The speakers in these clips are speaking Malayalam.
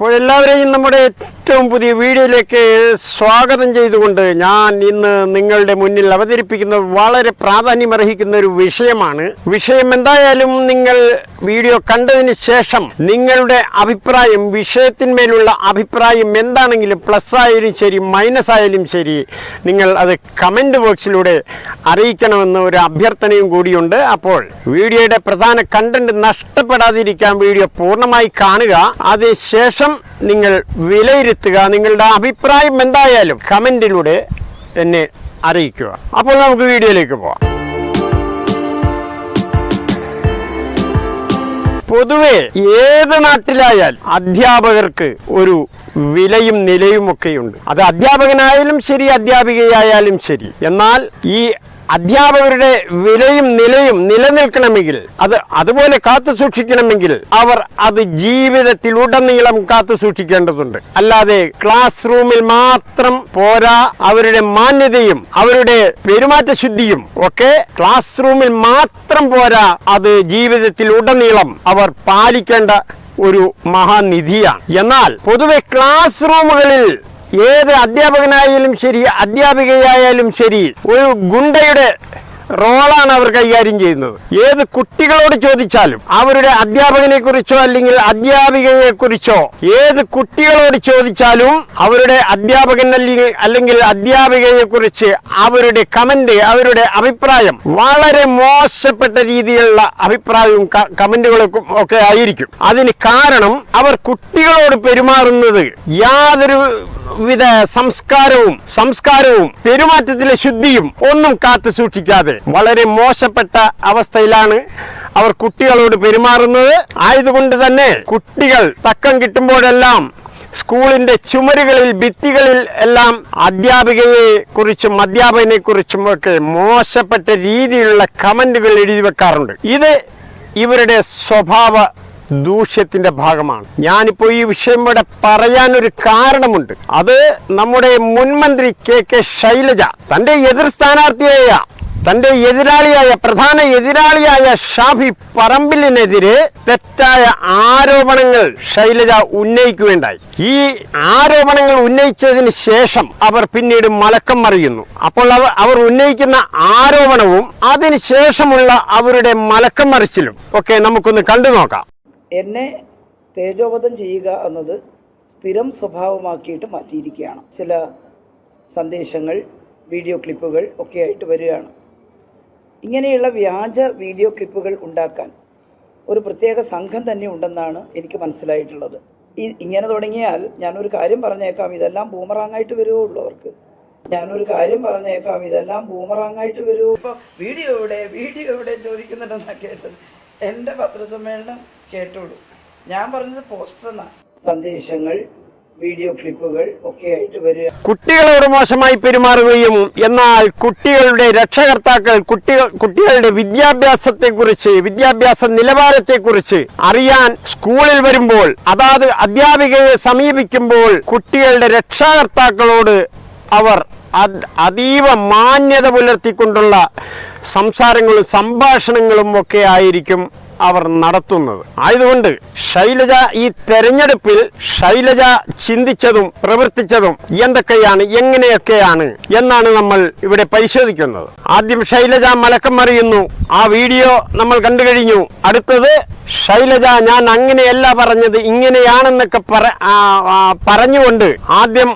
അപ്പോൾ എല്ലാവരെയും നമ്മുടെ ഏറ്റവും പുതിയ വീഡിയോയിലേക്ക് സ്വാഗതം ചെയ്തുകൊണ്ട് ഞാൻ ഇന്ന് നിങ്ങളുടെ മുന്നിൽ അവതരിപ്പിക്കുന്നത് വളരെ പ്രാധാന്യമർഹിക്കുന്ന ഒരു വിഷയമാണ്. വിഷയം എന്തായാലും നിങ്ങൾ വീഡിയോ കണ്ടതിന് ശേഷം നിങ്ങളുടെ അഭിപ്രായം, വിഷയത്തിന്മേലുള്ള അഭിപ്രായം എന്താണെങ്കിലും പ്ലസ് ആയാലും ശരി മൈനസ് ആയാലും ശരി നിങ്ങൾ അത് കമൻറ്റ് ബോക്സിലൂടെ അറിയിക്കണമെന്ന് ഒരു അഭ്യർത്ഥനയും കൂടിയുണ്ട്. അപ്പോൾ വീഡിയോയുടെ പ്രധാന കണ്ടന്റ് നഷ്ടപ്പെടാതിരിക്കാൻ വീഡിയോ പൂർണ്ണമായി കാണുക. അതിനുശേഷം നിങ്ങൾ വിലയിരുത്തുക. നിങ്ങളുടെ അഭിപ്രായം എന്തായാലും കമന്റിലൂടെ എന്നെ അറിയിക്കുക. അപ്പോൾ നമുക്ക് വീഡിയോയിലേക്ക് പോവാം. പൊതുവെ ഏത് നാട്ടിലായാൽ അധ്യാപകർക്ക് ഒരു വിലയും നിലയും ഒക്കെയുണ്ട്. അത് അധ്യാപകനായാലും ശരി അധ്യാപികയായാലും ശരി. എന്നാൽ ഈ അധ്യാപകരുടെ വിലയും നിലയും നിലനിൽക്കണമെങ്കിൽ, അത് അതുപോലെ കാത്തു സൂക്ഷിക്കണമെങ്കിൽ അവർ അത് ജീവിതത്തിലുടനീളം കാത്തു സൂക്ഷിക്കേണ്ടതുണ്ട്. അല്ലാതെ ക്ലാസ് റൂമിൽ മാത്രം പോരാ. അവരുടെ മാന്യതയും അവരുടെ പെരുമാറ്റശുദ്ധിയും ഒക്കെ ക്ലാസ് റൂമിൽ മാത്രം പോരാ, അത് ജീവിതത്തിലുടനീളം അവർ പാലിക്കേണ്ട ഒരു മഹാനിധിയാണ്. എന്നാൽ പൊതുവെ ക്ലാസ് റൂമുകളിൽ ഏത് അധ്യാപകനായാലും ശരി അധ്യാപികയായാലും ശരി ഒരു ഗുണ്ടയുടെ റോളാണ് അവർ കൈകാര്യം ചെയ്യുന്നത്. ഏത് കുട്ടികളോട് ചോദിച്ചാലും അവരുടെ അധ്യാപകനെ കുറിച്ചോ അല്ലെങ്കിൽ അധ്യാപികയെ കുറിച്ചോ ഏത് കുട്ടികളോട് ചോദിച്ചാലും അവരുടെ അധ്യാപകൻ അല്ലെങ്കിൽ അധ്യാപികയെ കുറിച്ച് അവരുടെ കമന്റ്, അവരുടെ അഭിപ്രായം വളരെ മോശപ്പെട്ട രീതിയിലുള്ള അഭിപ്രായവും കമന്റുകളും ഒക്കെ ആയിരിക്കും. അതിന് കാരണം അവർ കുട്ടികളോട് പെരുമാറുന്നത് യാതൊരു വിധ സംസ്കാരവും പെരുമാറ്റത്തിലെ ശുദ്ധിയും ഒന്നും കാത്തു സൂക്ഷിക്കാതെ വളരെ മോശപ്പെട്ട അവസ്ഥയിലാണ് അവർ കുട്ടികളോട് പെരുമാറുന്നത്. ആയതുകൊണ്ട് തന്നെ കുട്ടികൾ തക്കം കിട്ടുമ്പോഴെല്ലാം സ്കൂളിന്റെ ചുമരുകളിൽ, ഭിത്തികളിൽ എല്ലാം അധ്യാപികയെ കുറിച്ചും അധ്യാപകനെ കുറിച്ചും ഒക്കെ മോശപ്പെട്ട രീതിയിലുള്ള കമന്റുകൾ എഴുതി വെക്കാറുണ്ട്. ഇത് ഇവരുടെ സ്വഭാവ ദൂഷ്യത്തിന്റെ ഭാഗമാണ്. ഞാനിപ്പോൾ ഈ വിഷയം ഇവിടെ പറയാനൊരു കാരണമുണ്ട്. അത് നമ്മുടെ മുൻമന്ത്രി കെ ശൈലജ തന്റെ എതിർ സ്ഥാനാർത്ഥിയായ, തന്റെ പ്രധാന എതിരാളിയായ ഷാഫി പറമ്പിലിനെതിരെ തെറ്റായ ആരോപണങ്ങൾ ശൈലജ ഉന്നയിക്കുകയുണ്ടായി. ഈ ആരോപണങ്ങൾ ഉന്നയിച്ചതിന് ശേഷം അവർ പിന്നീട് മലക്കം മറിയുന്നു. അപ്പോൾ അവർ ഉന്നയിക്കുന്ന ആരോപണവും അതിനുശേഷമുള്ള അവരുടെ മലക്കം മറിച്ചിലും ഒക്കെ നമുക്കൊന്ന് കണ്ടു നോക്കാം. എന്നെ തേജോവധം ചെയ്യുക എന്നത് സ്ഥിരം സ്വഭാവമാക്കിയിട്ട് മാറ്റിയിരിക്കുകയാണ്. ചില സന്ദേശങ്ങൾ, വീഡിയോ ക്ലിപ്പുകൾ ഒക്കെ ആയിട്ട് വരികയാണ്. ഇങ്ങനെയുള്ള വ്യാജ വീഡിയോ ക്ലിപ്പുകൾ ഉണ്ടാക്കാൻ ഒരു പ്രത്യേക സംഘം തന്നെ ഉണ്ടെന്നാണ് എനിക്ക് മനസ്സിലായിട്ടുള്ളത്. ഇങ്ങനെ തുടങ്ങിയാൽ ഞാനൊരു കാര്യം പറഞ്ഞേക്കാം, ഇതെല്ലാം ബൂമറാങ്ങായിട്ട് വരുവുള്ളൂ അവർക്ക്. ഇതെല്ലാം ബൂമറാങ്ങായിട്ട് വരുമോ? ഇപ്പോൾ വീഡിയോ എവിടെ ചോദിക്കുന്നുണ്ടെന്നാണ് കേട്ടത്. എൻ്റെ പത്രസമ്മേളനം കേട്ടോളൂ. ഞാൻ പറഞ്ഞത് പോസ്റ്റർ എന്നാണ്. സന്ദേശങ്ങൾ, വീഡിയോ ക്ലിപ്പുകൾ ഒക്കെ ആയിട്ട് വരിക. കുട്ടികളോട് മോശമായി പെരുമാറുകയും എന്നാൽ കുട്ടികളുടെ രക്ഷകർത്താക്കൾ കുട്ടികളുടെ വിദ്യാഭ്യാസത്തെക്കുറിച്ച്, വിദ്യാഭ്യാസ നിലവാരത്തെക്കുറിച്ച് അറിയാൻ സ്കൂളിൽ വരുമ്പോൾ, അതാത് അധ്യാപികയെ സമീപിക്കുമ്പോൾ കുട്ടികളുടെ രക്ഷകർത്താക്കളോട് അവർ അതീവ മാന്യത പുലർത്തിക്കൊണ്ടുള്ള സംസാരങ്ങളും സംഭാഷണങ്ങളും ഒക്കെ ആയിരിക്കും അവർ നടത്തുന്നത്. ആയതുകൊണ്ട് ശൈലജ ഈ തെരഞ്ഞെടുപ്പിൽ ശൈലജ ചിന്തിച്ചതും പ്രവർത്തിച്ചതും എന്തൊക്കെയാണ്, എങ്ങനെയൊക്കെയാണ് എന്നാണ് നമ്മൾ ഇവിടെ പരിശോധിക്കുന്നത്. ആദ്യം ശൈലജ മലക്കം മറിയുന്നു. ആ വീഡിയോ നമ്മൾ കണ്ടു കഴിഞ്ഞു. അടുത്തത് ശൈലജ ഞാൻ അങ്ങനെയല്ല പറഞ്ഞത്, ഇങ്ങനെയാണെന്നൊക്കെ പറഞ്ഞുകൊണ്ട് ആദ്യം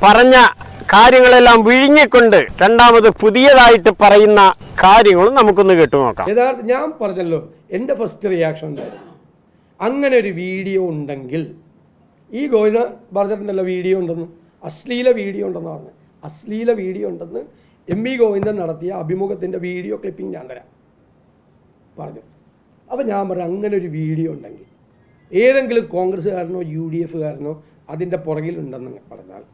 പറഞ്ഞ കാര്യങ്ങളെല്ലാം വിഴിഞ്ഞിക്കൊണ്ട് രണ്ടാമത് പുതിയതായിട്ട് പറയുന്ന കാര്യങ്ങളും നമുക്കൊന്ന് കേട്ടു നോക്കാം. യഥാർത്ഥം ഞാൻ പറഞ്ഞല്ലോ, എൻ്റെ ഫസ്റ്റ് റിയാക്ഷൻ എന്തായിരുന്നു, അങ്ങനെ ഒരു വീഡിയോ ഉണ്ടെങ്കിൽ, ഈ ഗോവിന്ദ പറഞ്ഞിട്ടുണ്ടല്ലോ വീഡിയോ ഉണ്ടെന്ന്, അശ്ലീല വീഡിയോ ഉണ്ടെന്ന് പറഞ്ഞു. അശ്ലീല വീഡിയോ ഉണ്ടെന്ന് എം.വി. ഗോവിന്ദൻ നടത്തിയ അഭിമുഖത്തിൻ്റെ വീഡിയോ ക്ലിപ്പിംഗ് ഞാൻ തരാം പറഞ്ഞു. അപ്പോൾ ഞാൻ പറഞ്ഞു, അങ്ങനെ ഒരു വീഡിയോ ഉണ്ടെങ്കിൽ ഏതെങ്കിലും കോൺഗ്രസ്സുകാരനോ UDFകാരനോ അതിൻ്റെ പുറകിലുണ്ടെന്ന് പറഞ്ഞാൽ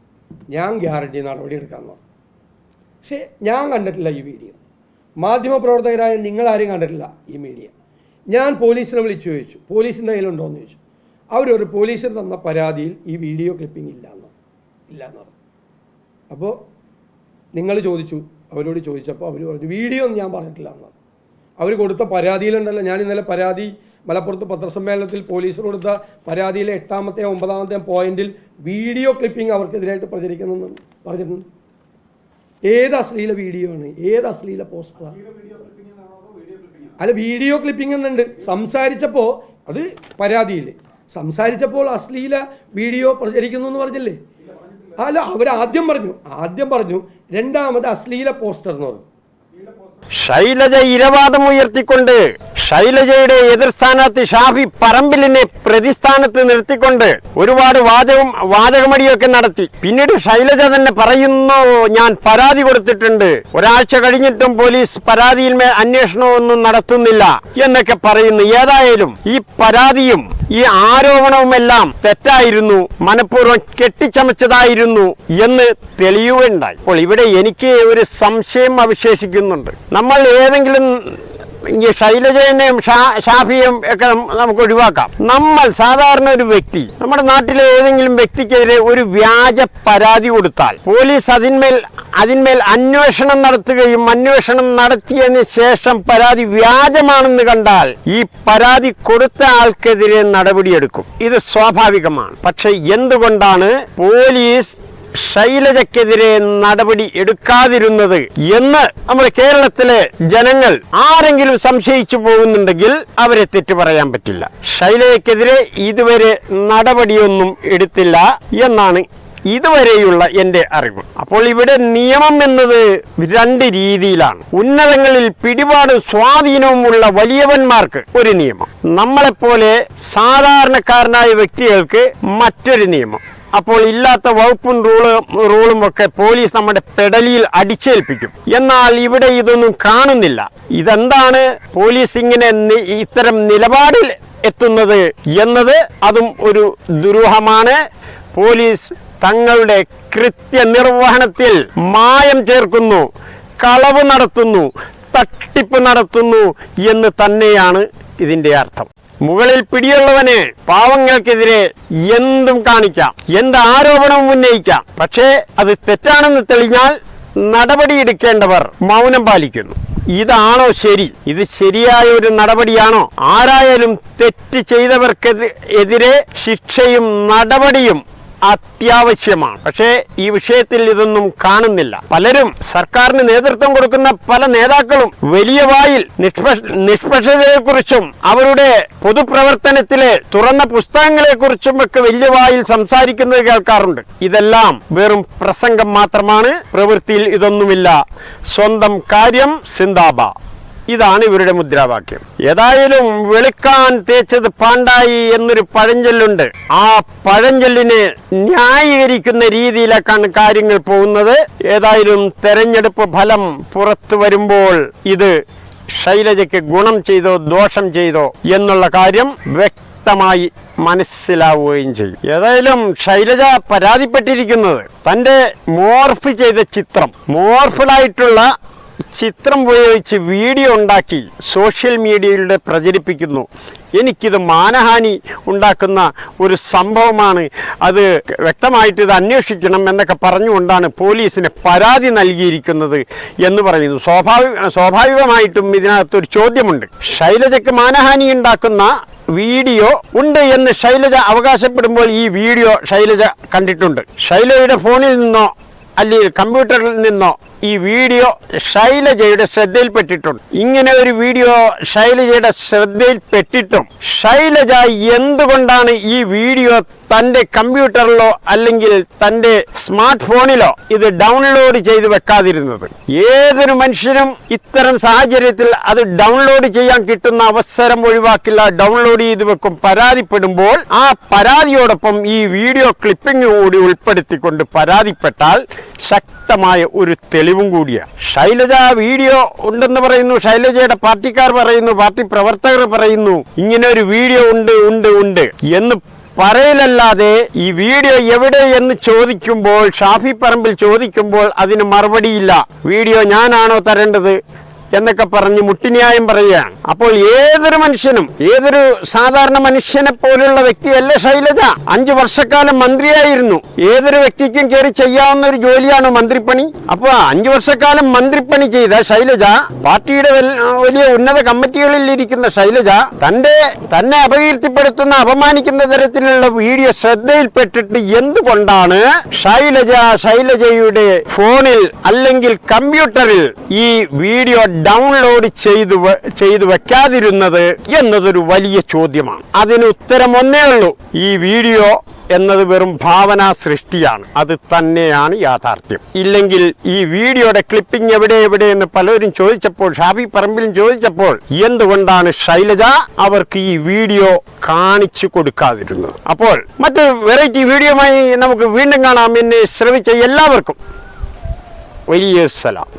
ഞാൻ ഗ്യാരണ്ടി നടപടി എടുക്കാമെന്ന് പറഞ്ഞു. പക്ഷേ ഞാൻ കണ്ടിട്ടില്ല ഈ വീഡിയോ. മാധ്യമപ്രവർത്തകരായ നിങ്ങളാരും കണ്ടിട്ടില്ല ഈ മീഡിയ. ഞാൻ പോലീസിനെ വിളിച്ചു ചോദിച്ചു, പോലീസിൻ്റെ കയ്യിലുണ്ടോ എന്ന് ചോദിച്ചു. അവരൊരു പോലീസിന് തന്ന പരാതിയിൽ ഈ വീഡിയോ ക്ലിപ്പിംഗ് ഇല്ലയെന്ന് പറഞ്ഞു. അപ്പോൾ നിങ്ങൾ ചോദിച്ചു, അവരോട് ചോദിച്ചപ്പോൾ അവർ പറഞ്ഞു വീഡിയോ ഒന്നും ഞാൻ പറഞ്ഞിട്ടില്ല എന്നാണ്. അവർ കൊടുത്ത പരാതിയിലുണ്ടല്ലോ, ഞാൻ ഇന്നലെ പരാതി മലപ്പുറത്ത് പത്രസമ്മേളനത്തിൽ പോലീസ് കൊടുത്ത പരാതിയിലെ 8ാമത്തെ 9ാമത്തെ പോയിന്റിൽ വീഡിയോ ക്ലിപ്പിംഗ് അവർക്കെതിരായിട്ട് പ്രചരിക്കുന്നെന്ന് പറഞ്ഞിട്ടുണ്ട്. ഏത് അശ്ലീല വീഡിയോ ആണ്? ഏത് അശ്ലീല പോസ്റ്ററാണ്? അല്ല, വീഡിയോ ക്ലിപ്പിംഗ് എന്നുണ്ട്. സംസാരിച്ചപ്പോൾ അത് പരാതിയിൽ സംസാരിച്ചപ്പോൾ അശ്ലീല വീഡിയോ പ്രചരിക്കുന്നു എന്ന് പറഞ്ഞില്ലേ? അല്ല, അവർ ആദ്യം പറഞ്ഞു രണ്ടാമത് അശ്ലീല പോസ്റ്റർ എന്ന് പറഞ്ഞു. ശൈലജ ഇരവാദം ഉയർത്തിക്കൊണ്ട് ശൈലജയുടെ എതിർ സ്ഥാനാർത്ഥി ഷാഫി പറമ്പിലിനെ പ്രതിസ്ഥാനത്ത് നിർത്തിക്കൊണ്ട് ഒരുപാട് വാചകമടിയൊക്കെ നടത്തി. പിന്നീട് ശൈലജ തന്നെ പറയുന്നു, ഞാൻ പരാതി കൊടുത്തിട്ടുണ്ട്, ഒരാഴ്ച കഴിഞ്ഞിട്ടും പോലീസ് പരാതിയിന്മേൽ അന്വേഷണമൊന്നും നടത്തുന്നില്ല എന്നൊക്കെ പറയുന്നു. ഏതായാലും ഈ പരാതിയും ഈ ആരോപണവുമെല്ലാം തെറ്റായിരുന്നു, മനഃപൂർവ്വം കെട്ടിച്ചമച്ചതായിരുന്നു എന്ന് തെളിയുകയുണ്ടായി. അപ്പോൾ ഇവിടെ എനിക്ക് ഒരു സംശയം അവശേഷിക്കുന്നുണ്ട്. നമ്മൾ ഏതെങ്കിലും ഈ ശൈലജനെയും ഷാഫിയും ഒക്കെ നമുക്ക് ഒഴിവാക്കാം. നമ്മൾ സാധാരണ ഒരു വ്യക്തി, നമ്മുടെ നാട്ടിലെ ഏതെങ്കിലും വ്യക്തിക്കെതിരെ ഒരു വ്യാജ പരാതി കൊടുത്താൽ പോലീസ് അതിന്മേൽ അന്വേഷണം നടത്തുകയും അന്വേഷണം നടത്തിയതിന് ശേഷം പരാതി വ്യാജമാണെന്ന് കണ്ടാൽ ഈ പരാതി കൊടുത്ത ആൾക്കെതിരെ നടപടിയെടുക്കും. ഇത് സ്വാഭാവികമാണ്. പക്ഷെ എന്തുകൊണ്ടാണ് പോലീസ് ശൈലജക്കെതിരെ നടപടി എടുക്കാതിരുന്നത് എന്ന് നമ്മുടെ കേരളത്തിലെ ജനങ്ങൾ ആരെങ്കിലും സംശയിച്ചു പോകുന്നുണ്ടെങ്കിൽ അവരെ തെറ്റു പറയാൻ പറ്റില്ല. ശൈലജക്കെതിരെ ഇതുവരെ നടപടിയൊന്നും എടുത്തില്ല എന്നാണ് ഇതുവരെയുള്ള എൻ്റെ അറിവ്. അപ്പോൾ ഇവിടെ നിയമം എന്നത് രണ്ട് രീതിയിലാണ്. ഉന്നതങ്ങളിൽ പിടിപാടും സ്വാധീനവുമുള്ള വലിയവന്മാർക്ക് ഒരു നിയമം, നമ്മളെപ്പോലെ സാധാരണക്കാരനായ വ്യക്തികൾക്ക് മറ്റൊരു നിയമം. അപ്പോൾ ഇല്ലാത്ത വകുപ്പും റൂളും ഒക്കെ പോലീസ് നമ്മുടെ പെടലിയിൽ അടിച്ചേൽപ്പിക്കും. എന്നാൽ ഇവിടെ ഇതൊന്നും കാണുന്നില്ല. ഇതെന്താണ് പോലീസ് ഇങ്ങനെ ഇത്തരം നിലപാടിൽ എത്തുന്നത് എന്നത് അതും ഒരു ദുരൂഹമാണ്. പോലീസ് തങ്ങളുടെ കൃത്യനിർവഹണത്തിൽ മായം ചേർക്കുന്നു, കളവ് നടത്തുന്നു, തട്ടിപ്പ് നടത്തുന്നു എന്ന് തന്നെയാണ് ഇതിൻ്റെ അർത്ഥം. മുകളിൽ പിടിയുള്ളവന് പാവങ്ങൾക്കെതിരെ എന്തും കാണിക്കാം, എന്ത് ആരോപണവും ഉന്നയിക്കാം. പക്ഷേ അത് തെറ്റാണെന്ന് തെളിഞ്ഞാൽ നടപടിയെടുക്കേണ്ടവർ മൗനം പാലിക്കുന്നു. ഇതാണോ ശരി? ഇത് ശരിയായ ഒരു നടപടിയാണോ? ആരായാലും തെറ്റ് ചെയ്തവർക്കെതിരെ ശിക്ഷയും നടപടിയും അത്യാവശ്യമാണ്. പക്ഷേ ഈ വിഷയത്തിൽ ഇതൊന്നും കാണുന്നില്ല. പലരും, സർക്കാരിന് നേതൃത്വം കൊടുക്കുന്ന പല നേതാക്കളും വലിയ വായിൽ നിഷ്പക്ഷതയെക്കുറിച്ചും അവരുടെ പൊതുപ്രവർത്തനത്തിലെ തുറന്ന പുസ്തകങ്ങളെക്കുറിച്ചും ഒക്കെ വലിയ വായിൽ സംസാരിക്കുന്നത് കേൾക്കാറുണ്ട്. ഇതെല്ലാം വെറും പ്രസംഗം മാത്രമാണ്. പ്രവൃത്തിയിൽ ഇതൊന്നുമില്ല. സ്വന്തം കാര്യം സിന്ദാബാ, ഇതാണ് ഇവരുടെ മുദ്രാവാക്യം. ഏതായാലും വെളുക്കാൻ തേച്ചത് പാണ്ടായി എന്നൊരു പഴഞ്ചൊല്ലുണ്ട്. ആ പഴഞ്ചൊല്ലിനെ ന്യായീകരിക്കുന്ന രീതിയിലേക്കാണ് കാര്യങ്ങൾ പോകുന്നത്. ഏതായാലും തെരഞ്ഞെടുപ്പ് ഫലം പുറത്തു വരുമ്പോൾ ഇത് ശൈലജയ്ക്ക് ഗുണം ചെയ്തോ ദോഷം ചെയ്തോ എന്നുള്ള കാര്യം വ്യക്തമായി മനസ്സിലാവുകയും ചെയ്യും. ഏതായാലും ശൈലജ പരാതിപ്പെട്ടിരിക്കുന്നത് തൻ്റെ മോർഫ് ചെയ്ത ചിത്രം, മോർഫിലായിട്ടുള്ള ചിത്രം ഉപയോഗിച്ച് വീഡിയോ ഉണ്ടാക്കി സോഷ്യൽ മീഡിയയിലൂടെ പ്രചരിപ്പിക്കുന്നു. എനിക്കിത് മാനഹാനി ഉണ്ടാക്കുന്ന ഒരു സംഭവമാണ്, അത് വ്യക്തമായിട്ട് ഇത് അന്വേഷിക്കണം എന്നൊക്കെ പറഞ്ഞുകൊണ്ടാണ് പോലീസിന് പരാതി നൽകിയിരിക്കുന്നത് എന്ന് പറയുന്നു. സ്വാഭാവികമായിട്ടും ഇതിനകത്തൊരു ചോദ്യമുണ്ട്. ശൈലജയ്ക്ക് മാനഹാനി ഉണ്ടാക്കുന്ന വീഡിയോ ഉണ്ട് എന്ന് ശൈലജ അവകാശപ്പെടുമ്പോൾ ഈ വീഡിയോ ശൈലജ കണ്ടിട്ടുണ്ട്. ശൈലജയുടെ ഫോണിൽ നിന്നോ അല്ലെങ്കിൽ കമ്പ്യൂട്ടറിൽ നിന്നോ ഈ വീഡിയോ ശൈലജയുടെ ശ്രദ്ധയിൽപ്പെട്ടിട്ടുണ്ട്. ഇങ്ങനെ ഒരു വീഡിയോ ശൈലജയുടെ ശ്രദ്ധയിൽപ്പെട്ടിട്ടും ശൈലജ എന്തുകൊണ്ടാണ് ഈ വീഡിയോ തൻ്റെ കമ്പ്യൂട്ടറിലോ അല്ലെങ്കിൽ തൻ്റെ സ്മാർട്ട് ഫോണിലോ ഇത് ഡൗൺലോഡ് ചെയ്ത് വെക്കാതിരുന്നത്? ഏതൊരു മനുഷ്യനും ഇത്തരം സാഹചര്യത്തിൽ അത് ഡൗൺലോഡ് ചെയ്യാൻ കിട്ടുന്ന അവസരം ഒഴിവാക്കില്ല, ഡൗൺലോഡ് ചെയ്ത് വെക്കും. പരാതിപ്പെടുമ്പോൾ ആ പരാതിയോടൊപ്പം ഈ വീഡിയോ ക്ലിപ്പിംഗ് കൂടി ഉൾപ്പെടുത്തിക്കൊണ്ട് പരാതിപ്പെട്ടാൽ ശക്തമായ ഒരു തെളിവും കൂടിയാണ്. ശൈലജ വീഡിയോ ഉണ്ടെന്ന് പറയുന്നു, ശൈലജയുടെ പാർട്ടിക്കാർ പറയുന്നു, പാർട്ടി പ്രവർത്തകർ പറയുന്നു ഇങ്ങനെ ഒരു വീഡിയോ ഉണ്ട് എന്ന് പറയലല്ലാതെ ഈ വീഡിയോ എവിടെ എന്ന് ചോദിക്കുമ്പോൾ, ഷാഫി പറമ്പിൽ ചോദിക്കുമ്പോൾ അതിന് മറുപടിയില്ല. വീഡിയോ ഞാനാണോ തരേണ്ടത്? എന്നൊക്കെ പറഞ്ഞ് മുട്ടിന്യായം പറയുകയാണ്. അപ്പോൾ ഏതൊരു മനുഷ്യനും, ഏതൊരു സാധാരണ മനുഷ്യനെ പോലുള്ള വ്യക്തിയല്ല ശൈലജ. 5 വർഷക്കാലം മന്ത്രിയായിരുന്നു. ഏതൊരു വ്യക്തിക്കും കയറി ചെയ്യാവുന്ന ഒരു ജോലിയാണ് മന്ത്രിപ്പണി. അപ്പോൾ 5 വർഷക്കാലം മന്ത്രിപ്പണി ചെയ്ത ശൈലജ, പാർട്ടിയുടെ വലിയ ഉന്നത കമ്മിറ്റികളിൽ ഇരിക്കുന്ന ശൈലജ, തന്നെ അപകീർത്തിപ്പെടുത്തുന്ന, അപമാനിക്കുന്ന തരത്തിലുള്ള വീഡിയോ ശ്രദ്ധയിൽപ്പെട്ടിട്ട് എന്തുകൊണ്ടാണ് ശൈലജയുടെ ഫോണിൽ അല്ലെങ്കിൽ കമ്പ്യൂട്ടറിൽ ഈ വീഡിയോ ഡൗൺലോഡ് ചെയ്തു വെക്കാതിരുന്നത് എന്നതൊരു വലിയ ചോദ്യമാണ്. അതിന് ഉത്തരം ഒന്നേ ഉള്ളൂ. ഈ വീഡിയോ എന്നത് വെറും ഭാവനാ സൃഷ്ടിയാണ്. അത് തന്നെയാണ് യാഥാർത്ഥ്യം. ഇല്ലെങ്കിൽ ഈ വീഡിയോയുടെ ക്ലിപ്പിംഗ് എവിടെയെന്ന് പലരും ചോദിച്ചപ്പോൾ, ഷാഫി പറമ്പിലും ചോദിച്ചപ്പോൾ, എന്തുകൊണ്ടാണ് ശൈലജ അവർക്ക് ഈ വീഡിയോ കാണിച്ചു കൊടുക്കാതിരുന്നത്? അപ്പോൾ മറ്റൊരു വെറൈറ്റി വീഡിയോയുമായി നമുക്ക് വീണ്ടും കാണാം. എന്നെ ശ്രമിച്ച എല്ലാവർക്കും വലിയ സലാം.